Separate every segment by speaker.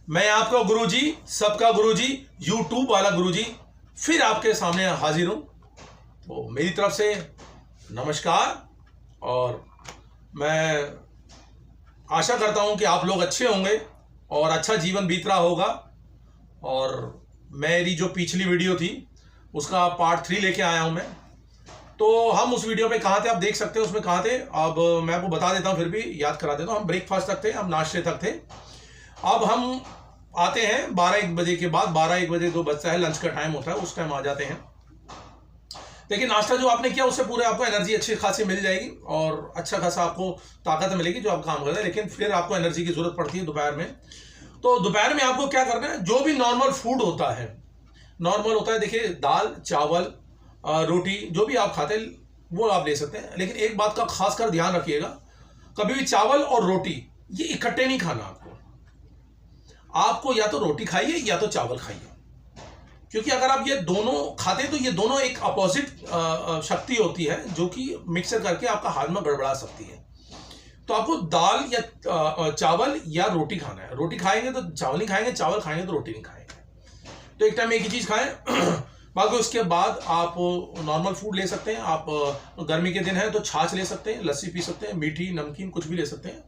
Speaker 1: मैं आपका गुरुजी, सबका गुरुजी, यूट्यूब वाला गुरुजी फिर आपके सामने हाजिर हूं। तो मेरी तरफ से नमस्कार और मैं आशा करता हूं कि आप लोग अच्छे होंगे और अच्छा जीवन बीत रहा होगा। और मेरी जो पिछली वीडियो थी उसका पार्ट 3 लेके आया हूं मैं। तो हम उस वीडियो पे कहाँ थे आप देख सकते हैं, उसमें कहाँ थे। अब मैं आपको बता देता हूं, फिर भी याद करा देता हूं। हम ब्रेकफास्ट तक थे, हम नाश्ते तक थे। अब हम आते हैं 12-1 बजे के बाद। 12-1 बजे जो बजता है, लंच का टाइम होता है, उस टाइम आ जाते हैं। लेकिन नाश्ता जो आपने किया उससे पूरे आपको एनर्जी अच्छी खासी मिल जाएगी और अच्छा खासा आपको ताकत मिलेगी जो आप काम करते हैं। लेकिन फिर आपको एनर्जी की जरूरत पड़ती है दोपहर में। तो दोपहर में आपको क्या करना है, जो भी नॉर्मल फूड होता है, नॉर्मल होता है, देखिए दाल चावल रोटी जो भी आप खाते हैं वो आप ले सकते हैं। लेकिन एक बात का खासकर ध्यान रखिएगा, कभी भी चावल और रोटी ये इकट्ठे नहीं खाना। आपको या तो रोटी खाइए या तो चावल खाइए, क्योंकि अगर आप ये दोनों खाते तो ये दोनों एक अपोजिट शक्ति होती है जो कि मिक्सर करके आपका हाजमा गड़बड़ा सकती है। तो आपको दाल या चावल या रोटी खाना है। रोटी खाएंगे तो चावल नहीं खाएंगे, चावल खाएंगे तो रोटी नहीं खाएंगे। तो एक टाइम एक ही चीज खाएं। बाकी उसके बाद आप नॉर्मल फूड ले सकते हैं। आप गर्मी के दिन है तो छाछ ले सकते हैं, लस्सी पी सकते हैं, मीठी नमकीन कुछ भी ले सकते हैं।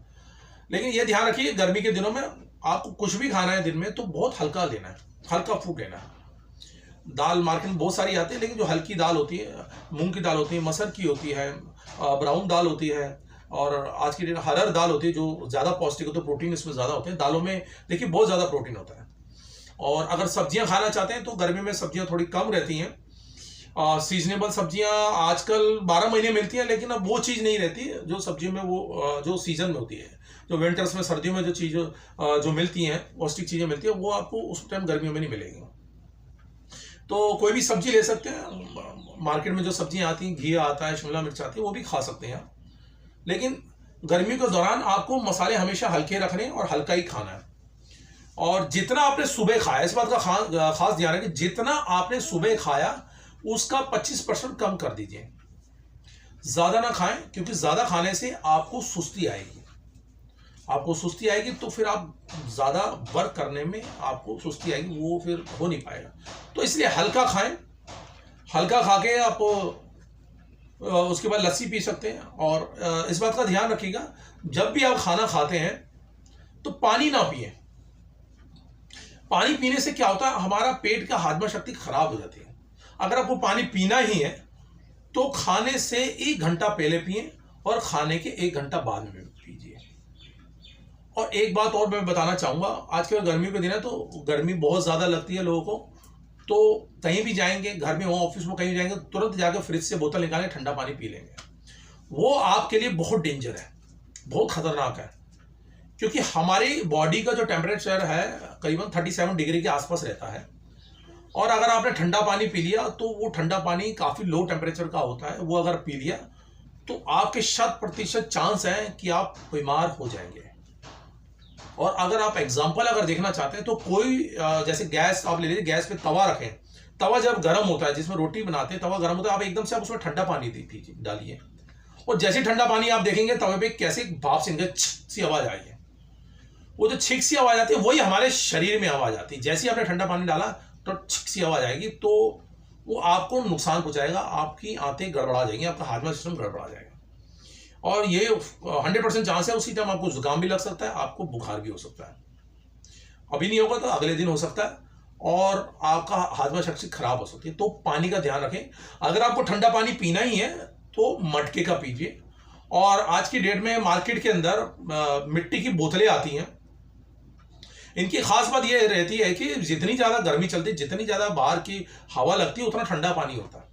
Speaker 1: लेकिन ये ध्यान रखिए, गर्मी के दिनों में आपको कुछ भी खाना है दिन में तो बहुत हल्का लेना है, हल्का फूड लेना है। दाल मार्केट में बहुत सारी आती है, लेकिन जो हल्की दाल होती है, मूंग की दाल होती है, मसर की होती है, ब्राउन दाल होती है, और आज की डेट हरहर दाल होती है जो ज़्यादा पौष्टिक होती है, प्रोटीन इसमें ज़्यादा होते हैं। दालों में देखिए बहुत ज़्यादा प्रोटीन होता है। और अगर सब्जियां खाना चाहते हैं तो गर्मी में सब्जियां थोड़ी कम रहती हैं। सीजनेबल सब्जियां आजकल 12 महीने मिलती हैं, लेकिन अब वो चीज़ नहीं रहती जो सब्जियों में वो जो सीजन में होती है। जो विंटर्स में, सर्दियों में जो चीज़ें जो मिलती हैं, पौष्टिक चीज़ें मिलती हैं, वो आपको उस टाइम गर्मियों में नहीं मिलेगी। तो कोई भी सब्जी ले सकते हैं। मार्केट में जो सब्जियां आती हैं, घिया आता है, शिमला मिर्च आती है, वो भी खा सकते हैं। लेकिन गर्मी के दौरान आपको मसाले हमेशा हल्के रखने और हल्का ही खाना है। और जितना आपने सुबह खाया, इस बात का खास ध्यान है कि जितना आपने सुबह खाया उसका 25% कम कर दीजिए। ज्यादा ना खाएं, क्योंकि ज्यादा खाने से आपको सुस्ती आएगी। आपको सुस्ती आएगी तो फिर आप ज्यादा वर्क करने में आपको सुस्ती आएगी, वो फिर हो नहीं पाएगा। तो इसलिए हल्का खाएं। हल्का खा के आप उसके बाद लस्सी पी सकते हैं। और इस बात का ध्यान रखिएगा, जब भी आप खाना खाते हैं तो पानी ना पिए। पानी पीने से क्या होता है, हमारा पेट का हाजमा शक्ति खराब हो जाती है। अगर आपको पानी पीना ही है तो खाने से 1 घंटा पहले पिए और खाने के 1 घंटा बाद में पीजिए। और एक बात और मैं बताना चाहूंगा, आजकल गर्मियों के दिन है तो गर्मी बहुत ज्यादा लगती है लोगों को। तो कहीं भी जाएंगे, घर में हो, ऑफिस में कहीं जाएंगे, तुरंत जाकर फ्रिज से बोतल निकालें, ठंडा पानी पी लेंगे। वो आपके लिए बहुत डेंजर है, बहुत खतरनाक है। क्योंकि हमारी बॉडी का जो टेम्परेचर है करीबन 37 डिग्री के आसपास रहता है। और अगर आपने ठंडा पानी पी लिया तो वो ठंडा पानी काफी लो टेम्परेचर का होता है। वो अगर पी लिया तो आपके 100% चांस है कि आप बीमार हो जाएंगे। और अगर आप एग्जाम्पल अगर देखना चाहते हैं तो कोई जैसे गैस आप ले लीजिए, गैस पे तवा रखें। तवा जब गर्म होता है, जिसमें रोटी बनाते हैं, तवा गर्म होता है, आप एकदम से आप उसमें ठंडा पानी डालिए। और जैसे ठंडा पानी आप देखेंगे तवे पे कैसे भाप से निकल सी आवाज आई है। वो जो छिक सी आवाज आती है वही हमारे शरीर में आवाज आती है। जैसे ही आपने ठंडा पानी डाला तो छिक सी आवाज आएगी, तो वो आपको नुकसान पहुंचाएगा, आपकी आंतें गड़बड़ा जाएंगी, आपका हाजमा सिस्टम गड़बड़ा जाएगा। और ये 100% चांस है उसी टाइम आपको जुकाम भी लग सकता है, आपको बुखार भी हो सकता है। अभी नहीं होगा तो अगले दिन हो सकता है, और आपका हाजमा शक्ति खराब हो सकती है। तो पानी का ध्यान रखें। अगर आपको ठंडा पानी पीना ही है तो मटके का पीजिए। और आज की डेट में मार्केट के अंदर मिट्टी की बोतलें आती हैं। इनकी खास बात यह रहती है कि जितनी ज्यादा गर्मी चलती है, जितनी ज्यादा बाहर की हवा लगती है, उतना ठंडा पानी होता है।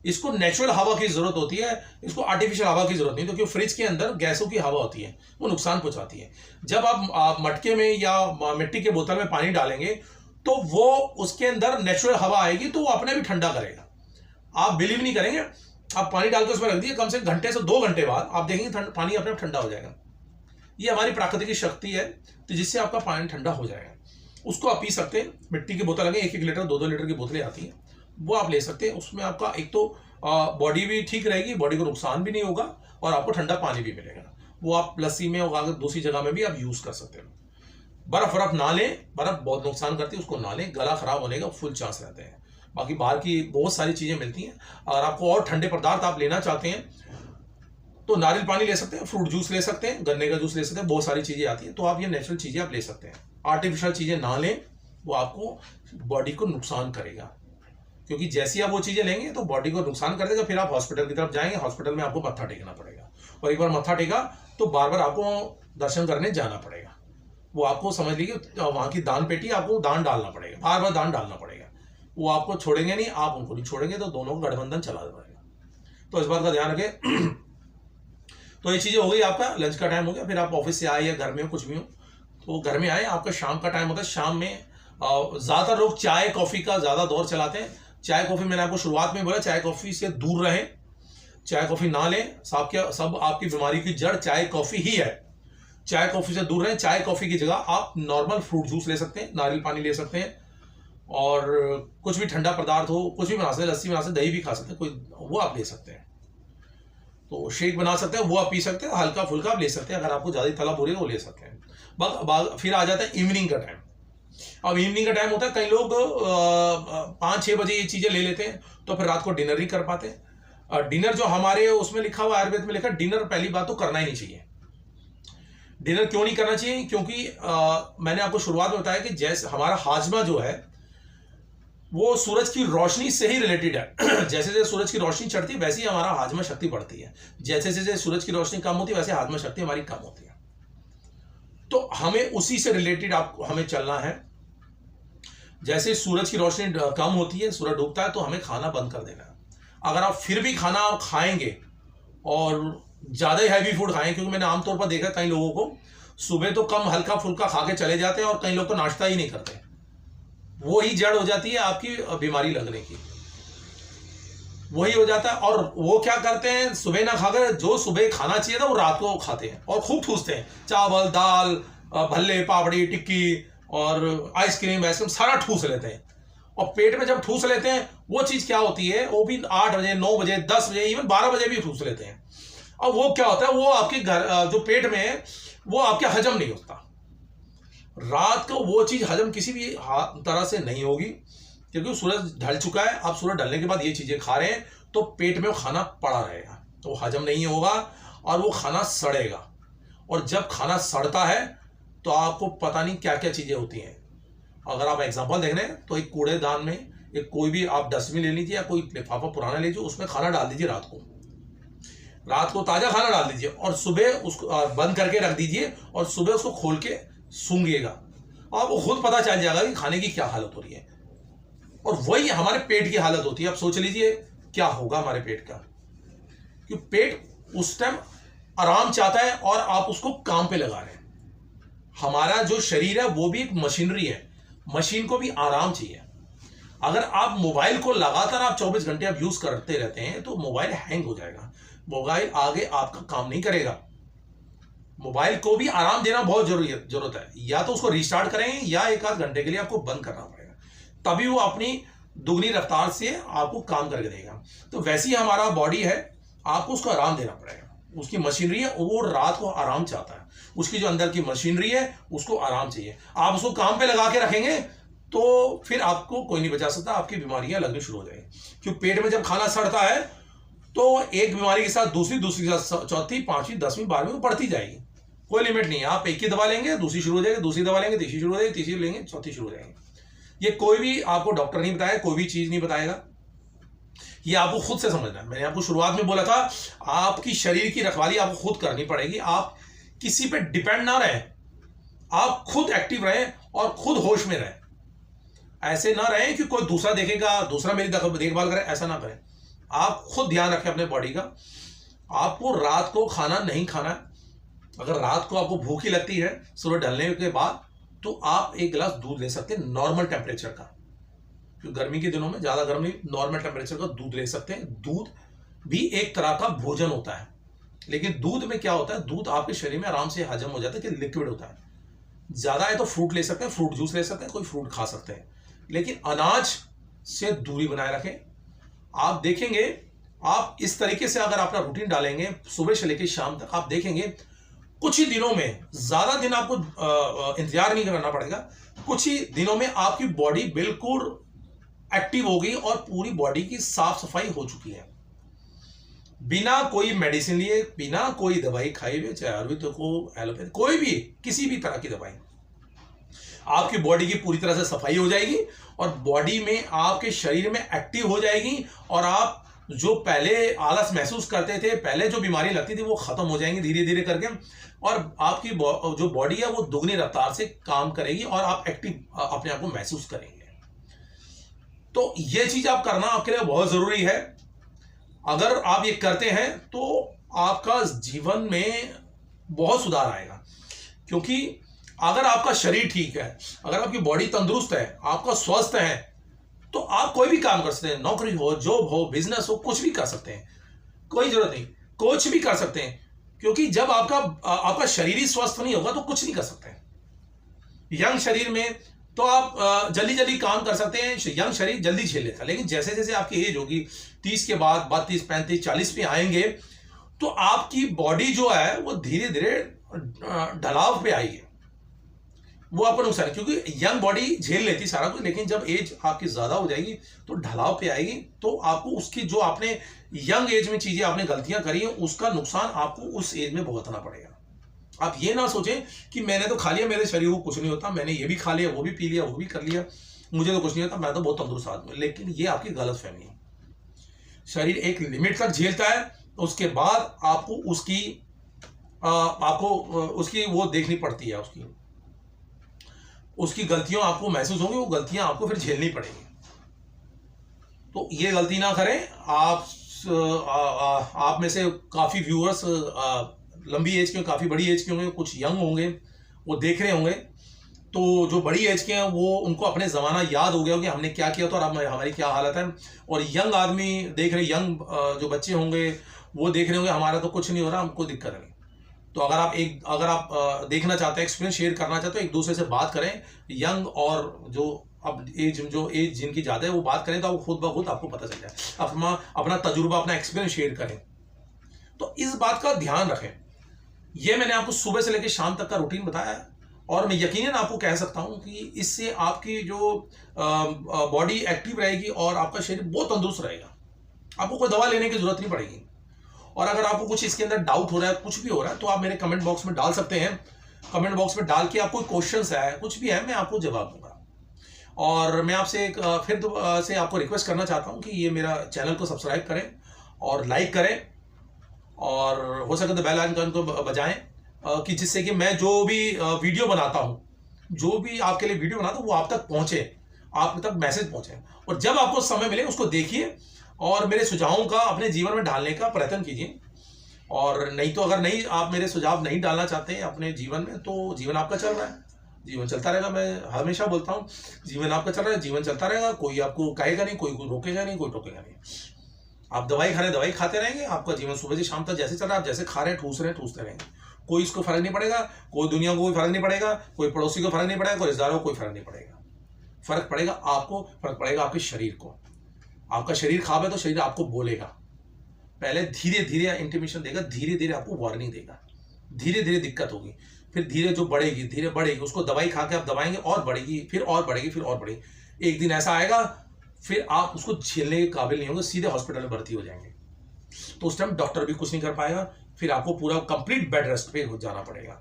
Speaker 1: इसको नेचुरल हवा की जरूरत होती है, इसको आर्टिफिशियल हवा की जरूरत नहीं। तो क्योंकि फ्रिज के अंदर गैसों की हवा होती है, वो नुकसान पहुंचाती है। जब आप मटके में या मिट्टी के बोतल में पानी डालेंगे तो वो उसके अंदर नेचुरल हवा आएगी, तो वो अपने भी ठंडा करेगा। आप बिलीव नहीं करेंगे, आप पानी डालकर उसमें रख दिए, कम से कम घंटे से 2 घंटे बाद आप देखेंगे पानी अपने आप ठंडा हो जाएगा। ये हमारी प्राकृतिक शक्ति है, तो जिससे आपका पानी ठंडा हो जाएगा। उसको आप पी सकते हैं। मिट्टी की बोतल लगे, 1-1 लीटर 2-2 लीटर की बोतलें आती हैं, वो आप ले सकते हैं। उसमें आपका एक तो बॉडी भी ठीक रहेगी, बॉडी को नुकसान भी नहीं होगा, और आपको ठंडा पानी भी मिलेगा। वो आप लस्सी में और दूसरी जगह में भी आप यूज कर सकते हैं। बर्फ बर्फ ना लें, बर्फ बहुत नुकसान करती है, उसको ना लें, गला खराब होने का फुल चांस रहते हैं। बाकी बाहर की बहुत सारी चीज़ें मिलती हैं। अगर आपको और ठंडे पदार्थ आप लेना चाहते हैं तो नारियल पानी ले सकते हैं, फ्रूट जूस ले सकते हैं, गन्ने का जूस ले सकते हैं, बहुत सारी चीज़ें आती हैं। तो आप ये नेचुरल चीज़ें आप ले सकते हैं। आर्टिफिशियल चीज़ें ना लें, वो आपको बॉडी को नुकसान करेगा, क्योंकि जैसे आप वो चीज़ें लेंगे तो बॉडी को नुकसान कर देगा। फिर आप हॉस्पिटल की तरफ जाएंगे, हॉस्पिटल में आपको मत्था टेकना पड़ेगा, और एक बार मत्था टेका तो बार बार आपको दर्शन करने जाना पड़ेगा। वो आपको समझ लीजिए वहाँ की दान पेटी, आपको दान डालना पड़ेगा, बार बार दान डालना पड़ेगा। वो आपको छोड़ेंगे नहीं, आप उनको नहीं छोड़ेंगे, तो दोनों को गठबंधन चला पड़ेगा। तो इस बात का ध्यान रखें। तो ये चीज़ें हो गई, आपका लंच का टाइम हो गया। फिर आप ऑफिस से आए या घर में हो, कुछ भी हो, तो घर में आए, आपका शाम का टाइम होता है। शाम में ज़्यादातर लोग चाय कॉफ़ी का ज़्यादा दौर चलाते हैं। चाय कॉफ़ी मैंने आपको शुरुआत में बोला, चाय कॉफ़ी से दूर रहें, चाय कॉफ़ी ना लें। सब आपकी बीमारी की जड़ चाय कॉफ़ी ही है। चाय कॉफ़ी से दूर रहें। चाय कॉफ़ी की जगह आप नॉर्मल फ्रूट जूस ले सकते हैं, नारियल पानी ले सकते हैं, और कुछ भी ठंडा पदार्थ हो, कुछ भी बना सकते हैं, लस्सी बना सकते हैं, दही भी खा सकते हैं, कोई वो आप ले सकते हैं। तो शेक बना सकते हैं, वो आप पी सकते हैं, हल्का फुल्का आप ले सकते हैं। अगर आपको ज़्यादा तला हो रही है वो ले सकते हैं। फिर आ जाता है इवनिंग का टाइम। अब इवनिंग का टाइम होता है, कई लोग 5-6 बजे ये चीज़ें ले लेते हैं, तो फिर रात को डिनर नहीं कर पाते। डिनर जो हमारे उसमें लिखा हुआ, आयुर्वेद में लिखा, डिनर पहली बात तो करना ही नहीं चाहिए। डिनर क्यों नहीं करना चाहिए? क्योंकि मैंने आपको शुरुआत में बताया कि जैसे हमारा हाजमा जो है वो सूरज की रोशनी से ही रिलेटेड है। जैसे जैसे सूरज की रोशनी चढ़ती है वैसे ही हमारा हाजमा शक्ति बढ़ती है। जैसे जैसे सूरज की रोशनी कम होती है वैसे हाजमा शक्ति हमारी कम होती है। तो हमें उसी से रिलेटेड हमें चलना है। जैसे सूरज की रोशनी कम होती है, सूरज डूबता है, तो हमें खाना बंद कर देना है। अगर आप फिर भी खाना खाएंगे और ज़्यादा हैवी फूड खाएं, क्योंकि मैंने आमतौर पर देखा कई लोगों को सुबह तो कम हल्का फुल्का खा के चले जाते हैं, और कई लोग तो नाश्ता ही नहीं करते। वो ही जड़ हो जाती है आपकी बीमारी लगने की, वही हो जाता है। और वो क्या करते हैं, सुबह ना खाकर जो सुबह खाना चाहिए था वो रात को खाते हैं और खूब ठूसते हैं। चावल, दाल, भल्ले, पापड़ी, टिक्की और आइसक्रीम वैसक्रीम सारा ठूस लेते हैं। और पेट में जब ठूस लेते हैं, वो चीज़ क्या होती है, वो भी 8 बजे, 9 बजे, 10 बजे, इवन 12 बजे भी ठूस लेते हैं। और वो क्या होता है, वो आपके जो पेट में है वो आपके हजम नहीं होता। रात को वो चीज़ हजम किसी भी तरह से नहीं होगी, क्योंकि सूरज ढल चुका है। आप सूरज ढलने के बाद ये चीज़ें खा रहे हैं तो पेट में वो खाना पड़ा रहेगा, तो हजम नहीं होगा और वो खाना सड़ेगा। और जब खाना सड़ता है तो आपको पता नहीं क्या क्या चीज़ें होती हैं। अगर आप एग्जांपल देख रहे हैं तो एक कूड़ेदान में एक कोई भी आप डस्टबिन ले लीजिए या कोई लिफाफा पुराना लीजिए, उसमें खाना डाल दीजिए। रात को ताज़ा खाना डाल दीजिए और सुबह उसको बंद करके रख दीजिए, और सुबह उसको खोल के सूंघिएगा, आपको खुद पता चल जाएगा कि खाने की क्या हालत हो रही है। और वही हमारे पेट की हालत होती है। आप सोच लीजिए क्या होगा हमारे पेट का, कि पेट उस टाइम आराम चाहता है और आप उसको काम पे लगा रहे हैं। हमारा जो शरीर है वो भी एक मशीनरी है, मशीन को भी आराम चाहिए। अगर आप मोबाइल को लगातार आप 24 घंटे आप यूज करते रहते हैं तो मोबाइल हैंग हो जाएगा, मोबाइल आगे आपका काम नहीं करेगा। मोबाइल को भी आराम देना बहुत जरूरत है। या तो उसको रिस्टार्ट करें या 1-8 घंटे के लिए आपको बंद करना पड़ेगा, तभी वो अपनी दुगनी रफ्तार से आपको काम करके देगा। तो वैसे ही हमारा बॉडी है, आपको उसको आराम देना पड़ेगा। उसकी मशीनरी है, वो रात को आराम चाहता है। उसकी जो अंदर की मशीनरी है उसको आराम चाहिए। आप उसको काम पे लगा के रखेंगे तो फिर आपको कोई नहीं बचा सकता, आपकी बीमारियां लगनी शुरू हो जाएगी। क्योंकि पेट में जब खाना सड़ता है तो एक बीमारी के साथ दूसरी के साथ चौथी, 5वीं, 10वीं, 12वीं में बढ़ती जाएगी। कोई लिमिट नहीं है। आप एक ही दवा लेंगे, दूसरी शुरू हो जाएगी, दूसरी दवा लेंगे, तीसरी शुरू हो जाएगी, तीसरी लेंगे, चौथी शुरू हो जाएगी। ये कोई भी आपको डॉक्टर नहीं बताएगा, कोई भी चीज नहीं बताएगा, ये आपको खुद से समझना है। मैंने आपको शुरुआत में बोला था, आपकी शरीर की रखवाली आपको खुद करनी पड़ेगी। आप किसी पे डिपेंड ना रहें, आप खुद एक्टिव रहें और खुद होश में रहें। ऐसे ना रहें कि कोई दूसरा देखेगा, दूसरा मेरी देखभाल करे, ऐसा ना करें। आप खुद ध्यान रखें अपने बॉडी का। आपको रात को खाना नहीं खाना है। अगर रात को आपको भूख ही लगती है सूरज ढलने के बाद, तो आप एक गिलास दूध ले सकते हैं नॉर्मल टेम्परेचर का। क्योंकि गर्मी के दिनों में ज्यादा गर्मी, नॉर्मल टेम्परेचर का दूध ले सकते हैं। दूध भी एक तरह का भोजन होता है, लेकिन दूध में क्या होता है, दूध आपके शरीर में आराम से हजम हो जाता है, कि लिक्विड होता है। ज्यादा है तो फ्रूट ले सकते हैं, फ्रूट जूस ले सकते हैं, कोई फ्रूट खा सकते हैं, लेकिन अनाज से दूरी बनाए रखें। आप देखेंगे, आप इस तरीके से अगर अपना रूटीन डालेंगे सुबह से लेकर शाम तक, आप देखेंगे कुछ ही दिनों में, ज्यादा दिन आपको इंतजार नहीं करना पड़ेगा, कुछ ही दिनों में आपकी बॉडी बिल्कुल एक्टिव हो गई और पूरी बॉडी की साफ सफाई हो चुकी है, बिना कोई मेडिसिन लिए, बिना कोई दवाई खाई हुए, चाहे आयुर्वेदिक हो, एलोपैथी, कोई भी किसी भी तरह की दवाई। आपकी बॉडी की पूरी तरह से सफाई हो जाएगी और बॉडी में, आपके शरीर में एक्टिव हो जाएगी, और आप जो पहले आलस महसूस करते थे, पहले जो बीमारी लगती थी, वो खत्म हो जाएंगी धीरे धीरे करके, और आपकी जो बॉडी है वो दुगनी रफ्तार से काम करेगी और आप एक्टिव अपने आप को महसूस करेंगे। तो ये चीज आप करना आपके लिए बहुत जरूरी है। अगर आप ये करते हैं तो आपका जीवन में बहुत सुधार आएगा, क्योंकि अगर आपका शरीर ठीक है, अगर आपकी बॉडी तंदुरुस्त है, आपका स्वस्थ है, तो आप कोई भी काम कर सकते हैं, नौकरी हो, जॉब हो, बिजनेस हो, कुछ भी कर सकते हैं, कोई जरूरत नहीं, कुछ भी कर सकते हैं, क्योंकि जब आपका शरीर ही स्वस्थ नहीं होगा तो कुछ नहीं कर सकते। यंग शरीर में तो आप जल्दी जल्दी काम कर सकते हैं, यंग शरीर जल्दी झेल लेता है, लेकिन जैसे जैसे आपकी एज होगी, 30 के बाद 32, 35, 40 पे आएंगे, तो आपकी बॉडी जो है वो धीरे धीरे ढलाव पे आएगी, वो आपको नुकसान है, क्योंकि यंग बॉडी झेल लेती सारा कुछ, लेकिन जब एज आपकी ज्यादा हो जाएगी तो ढलाव पे आएगी, तो आपको उसकी जो आपने यंग एज में चीजें आपने गलतियां करी हैं, उसका नुकसान आपको उस एज में भुगतना पड़ेगा। आप ये ना सोचें कि मैंने तो खा लिया, मेरे शरीर को कुछ नहीं होता, मैंने ये भी खा लिया, वो भी पी लिया, वो भी कर लिया, मुझे तो कुछ नहीं होता, मैं तो बहुत तंदुरुस्त आदमी हूं। लेकिन ये आपकी गलतफहमी है। शरीर एक लिमिट तक झेलता है, उसके बाद आपको उसकी वो देखनी पड़ती है, उसकी गलतियां आपको महसूस होंगी, वो गलतियां आपको फिर झेलनी पड़ेगी। तो ये गलती ना करें। आप में से काफी व्यूअर्स लंबी एज के, काफी बड़ी एज के होंगे, कुछ यंग होंगे, वो देख रहे होंगे, तो जो बड़ी एज के हैं वो, उनको अपने जमाना याद हो गया हो कि हमने क्या किया था और अब हमारी क्या हालत है, और यंग आदमी देख रहे, यंग जो बच्चे होंगे वो देख रहे होंगे हमारा तो कुछ नहीं हो रहा, हमको दिक्कत नहीं। तो अगर आप देखना चाहते हैं, एक्सपीरियंस शेयर करना चाहते हो, एक दूसरे से बात करें, यंग और जो अब एज जिनकी ज्यादा है वो बात करें, तो खुद ब खुद आपको पता चल जाए। अपना तजुर्बा, अपना एक्सपीरियंस शेयर करें। तो इस बात का ध्यान रखें। ये मैंने आपको सुबह से लेकर शाम तक का रूटीन बताया है, और मैं यकीनन आपको कह सकता हूं कि इससे आपकी जो बॉडी एक्टिव रहेगी और आपका शरीर बहुत तंदुरुस्त रहेगा। आपको कोई दवा लेने की जरूरत नहीं पड़ेगी। और अगर आपको कुछ इसके अंदर डाउट हो रहा है, कुछ भी हो रहा है, तो आप मेरे कमेंट बॉक्स में डाल सकते हैं। कमेंट बॉक्स में डाल के आपको क्वेश्चंस है, कुछ भी है, मैं आपको जवाब दूंगा। और मैं आपसे फिर से आपको रिक्वेस्ट करना चाहता हूं कि ये मेरा चैनल को सब्सक्राइब करें और लाइक करें, और हो सके तो बेल आइकन को बजाएं, कि जिससे कि मैं जो भी वीडियो बनाता हूं, जो भी आपके लिए वीडियो बनाता हूं, वो आप तक पहुंचे, आप तक मैसेज पहुंचे। और जब आपको समय मिले उसको देखिए और मेरे सुझावों का अपने जीवन में डालने का प्रयत्न कीजिए। और नहीं तो अगर नहीं, आप मेरे सुझाव नहीं डालना चाहते हैं अपने जीवन में, तो जीवन आपका चल रहा है, जीवन चलता रहेगा। मैं हमेशा बोलता हूं, जीवन आपका चल रहा है, जीवन चलता रहेगा, कोई आपको कहेगा नहीं, कोई रोकेगा नहीं, कोई टोकेगा नहीं। आप दवाई खा रहे, दवाई खाते रहेंगे, आपका जीवन सुबह से शाम तक जैसे चल रहा है, आप जैसे खा रहे हैं, ठूस रहे हैं, ठूसते रहेंगे। कोई इसको फर्क नहीं पड़ेगा, कोई दुनिया को कोई फर्क नहीं पड़ेगा, कोई पड़ोसी को फर्क नहीं पड़ेगा, कोई रिश्तेदारों को कोई फर्क नहीं पड़ेगा। फर्क पड़ेगा आपको, फर्क पड़ेगा आपके शरीर को। आपका शरीर खराब है तो शरीर आपको बोलेगा, पहले धीरे धीरे इंटीमेशन देगा, धीरे धीरे आपको वार्निंग देगा, धीरे धीरे दिक्कत होगी, फिर धीरे जो बढ़ेगी, धीरे बढ़ेगी, उसको दवाई खा के आप दबाएंगे और बढ़ेगी, फिर और बढ़ेगी, फिर और बढ़ेगी। एक दिन ऐसा आएगा फिर आप उसको झेलने के काबिल नहीं होंगे, सीधे हॉस्पिटल में भर्ती हो जाएंगे। तो उस टाइम डॉक्टर भी कुछ नहीं कर पाएगा, फिर आपको पूरा कंप्लीट बेड रेस्ट पे हो जाना पड़ेगा।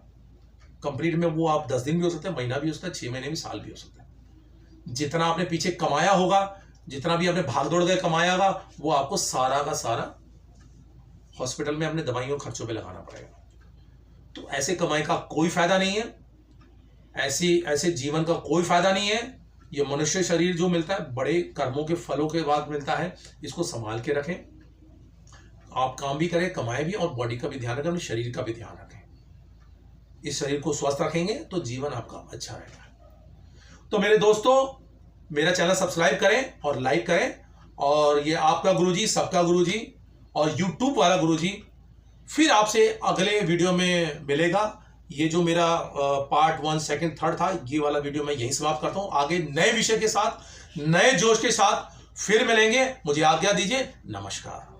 Speaker 1: कंप्लीट में वो आप 10 दिन भी हो सकते हैं, महीना भी हो सकता है, 6 महीने भी, साल भी हो सकता है। जितना आपने पीछे कमाया होगा, जितना भी आपने भाग दौड़ के कमाया होगा, वो आपको सारा का सारा हॉस्पिटल में अपने दवाइयों खर्चों पे लगाना पड़ेगा। तो ऐसे कमाई का कोई फायदा नहीं है, ऐसे जीवन का कोई फायदा नहीं है। ये मनुष्य शरीर जो मिलता है बड़े कर्मों के फलों के बाद मिलता है, इसको संभाल के रखें। आप काम भी करें, कमाएं भी, और बॉडी का भी ध्यान रखें, अपने शरीर का भी ध्यान रखें। इस शरीर को स्वस्थ रखेंगे तो जीवन आपका अच्छा रहेगा। तो मेरे दोस्तों, मेरा चैनल सब्सक्राइब करें और लाइक करें। और ये आपका गुरुजी, सबका गुरुजी और यूट्यूब वाला गुरुजी फिर आपसे अगले वीडियो में मिलेगा। ये जो मेरा पार्ट 1, 2, 3 था, ये वाला वीडियो मैं यहीं समाप्त करता हूं। आगे नए विषय के साथ, नए जोश के साथ फिर मिलेंगे। मुझे आज्ञा दीजिए। नमस्कार।